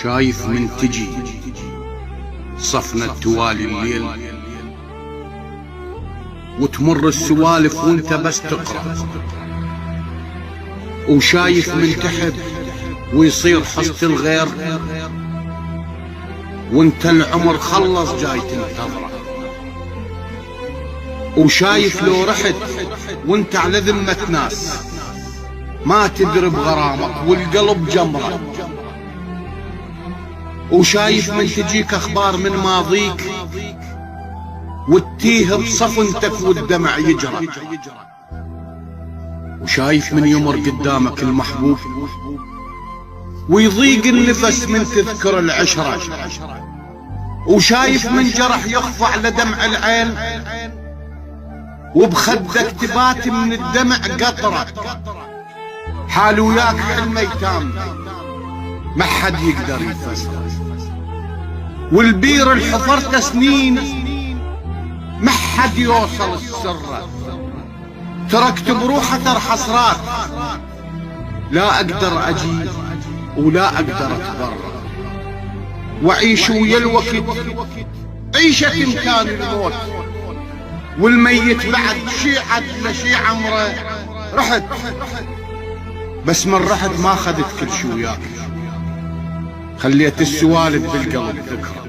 شايف من تجي صفنا التوالي الليل، وتمر السوالف وانت بس تقرأ، وشايف من تحب ويصير حصة الغير، وانت العمر خلص جاي تنتظره، وشايف لو رحت وانت على ذمة ناس ما تدري بغرامك والقلب جمرة، وشايف من تجيك اخبار من ماضيك وتتيه بصفنتك والدمع يجرى، وشايف من يمر قدامك المحبوب ويضيق النفس من تذكر العشرة، وشايف من جرح يخفى على دمع العين وبخدك تبات من الدمع قطرة، حال وياك حلم ايتام ما حد يقدر يفسره، والبير اللي حفرته سنين ما حد يوصل السره، تركت بروح اثر حسرات لا اقدر اجي ولا اقدر اتبرر، واعيش ويا الوقت عيشة امكان الموت، والميت بعد شي عد لشي عمره. رحت بس من رحت ما اخذت كل شي وياك، خليت السوالف بالقلب ذكرى.